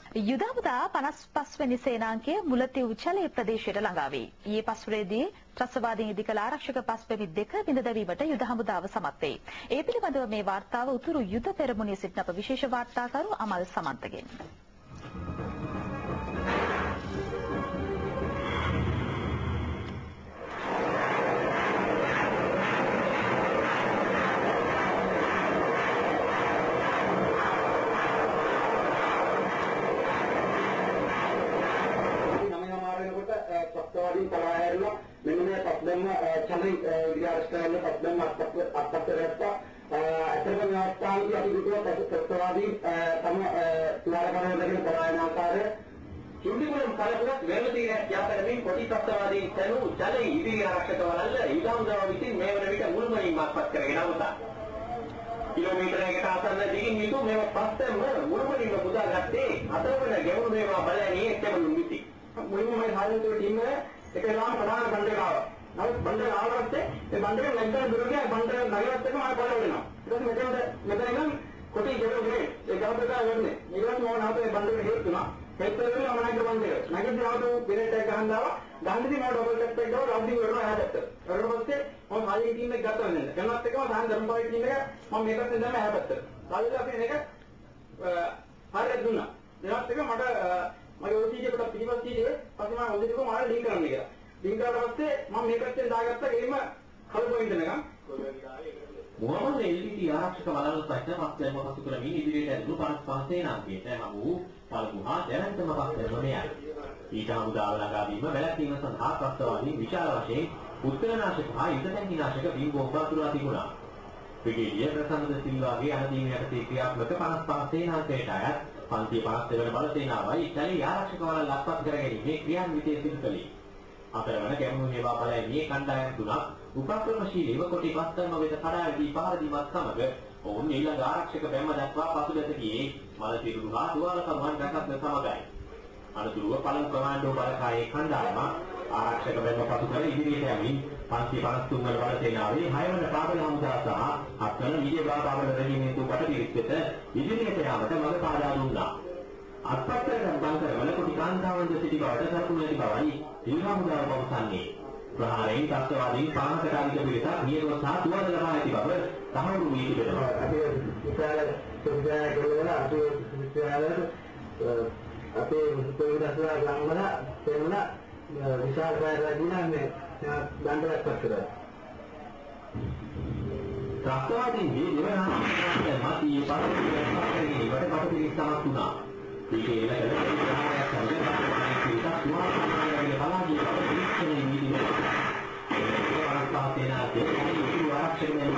යුද හමුදා 55 වෙනි සේනාංකය මුලතිව් චලේ ප්‍රදේශයට ළඟා වේ. ඊයේ පසුරේදී ත්‍රස්තවාදීන් ඉදිකළ ආරක්ෂක පස් පෙමිත් දෙක බිඳ දැමීමට යුද හමුදාව සමත් වේ. ඒ පිළිබඳව මේ වාර්තාව උතුරු යුද පෙරමුණේ සිටින අප විශේෂ වාර්තාකරු අමල් සමන්තගෙන්. මෙන්න මේ පස්දම්ම චලි විද්‍යාස්ථාන පස්දම්ම අත්පත්තරට අතරම ඥාස්ථානයේ අපි දුටුව ප්‍රස්තවාදී තම තුවාලකරණයකින් පලායන ආකාරය චුල්ලිගුණම් කලකුලත් වෙරළදී යාපරමින් කොටි ප්‍රස්තවාදී තනු චලි ඉදිරි ආරක්ෂක වලල්ල ඊගම්දාව විසින් මේ වන විට මුල්මනින්ම අත්පත් කරගෙන අවුතා කිලෝමීටරයකට ආසන්න දිගින් යුතු මේ පස්දම්ම මුල්මනින්ම පුදාගත්තේ අතරවන ගැඹුරු මේවා බලන්නේ එක්කම නිති මුලින්ම මේ හාල්තුවේ ටීම එක ලාම ප්‍රධාන බණ්ඩේකාව. නමුත් බණ්ඩේ ආවරත් මේ බණ්ඩේ නැග්ගන දුරගේ බණ්ඩේ නගරත් එක්කම ආය පොළ වෙනවා. ඊට පස්සේ මෙතන ඉඳන් කොටි ගෙවුනේ ඒ ගාමකට වෙන්නේ. ඊළඟට මොන ආතේ බණ්ඩේ හේතුණා. හේතුවෙන් මම නැග්ග බණ්ඩේ. නැගිටින ආවෝ බිරේට් එක ගහන් දාවා. ගාන්ධිදී මම ඩබල් ටැප් එකක් දාලා රවුන්ඩින් කරනවා හැදැත්ත. ඊට පස්සේ මම හාලියේ ටීම් එක ගත්තා වෙන්නේ. කන්නත් එක්කම සාහන් ධර්මපාලි ටීම් එක මම මේකත් ඉඳන්ම හැදැත්ත. ඊළඟට අපි මේක හරියට දුන්නා. ඊට පස්සේ මට මගේ ඔසිජේ කොට පිටිපස්ස සීටේ පස්සේ මම ඔසිජේ මාර ලින්ක් කරන්න කියලා. ලින්ක් කරලා පස්සේ මම මේ පැත්තෙන් දාගත්තා ගෙලින්ම කලපොයින්ට් එකනකම්. මොහොමද එල්විටි ආරක්ෂක වලවල් පස්සේ පස්සේ පසු කරමින් ඉදිරියට ඇදුණු 55 සේනාංකයට හමු පළමු හා දැනටම පස්සේ මෙයයි. ඊට හමුදාව ළඟා වීම වැළැක්වීම සඳහා ප්‍රස්තවාදී විශාල වශයෙන් උත්තරනාශක හා යුදතැන්නාශක බිම් බෝම්බ අතුරා තිබුණා. බ්‍රිගේඩියර් ප්‍රසන්නද සිල්වාගේ අනදීම යටතේ ක්‍රියාත්මක 55 සේනාංකයට අයත් 550 වෙනි බල සේනාවයි ඉතාලි ආරක්ෂක වලවල් අත්පත් කර ගැනීමේ ක්‍රියාන්විතය සිදු කළේ. අතරවන ගැමුණු මේවා බලන්නේ කණ්ඩායම් තුනක් උපක්‍රමශීලීව කොටි පස්තරම වෙත කඩා වැටී පහර දීමත් සමග ඔවුන් ඊළඟ ආරක්ෂක බැම්ම දක්වා පසුබැස ගියේ මල තිරුණු හා තුවාලකරුවන් රැකගත් සමගයි. අනතුරුව පළමු කමාන්ඩෝ බලකායේ කණ්ඩායම ආරක්ෂක බැම්ම පසු කර ඉදිරියට යමින් 553 වන බල සේනාවේ 6 වන පාබල හමුදා සහ 7 වන විජය පාබල රෙජිමෙන්තු පටපිරිස් වෙත ඉදිරියට යාමට මඟ පාදා දුන්නා. අත්පත්තර බංකර වල කුටි කාන්තාවන්ද සිටි බවට සතුටු වෙති බවයි ඊළාමුදාව පවසන්නේ. ප්‍රහාරයෙන් ත්‍රස්තවාදීන් 5කට අධික පිරිසක් නියම සහ තුවාල ලබා ඇති බව තහවුරු වී තිබෙනවා. අපි විශාල සුවිධානය කරලා අපි අපේ මුස්ලිම්දස්ලා ගම්වල තෙන්න විශාල ප්‍රයත්නකින් බණ්ඩාරයක් කරා. ත්‍රස්තවාදීන් මේ දෙවන මාතියේ පාරේ වට පිරිස් සමත් වුණා. ඒකේ ඉලක්කය ප්‍රහාරයක් කරලා පිරිසක් තුවාල පලාගිය බව පිළිස්සනේ වීදිනේ. ඒ වරස්ථාතේනා දෙවියන් ආරක්ෂක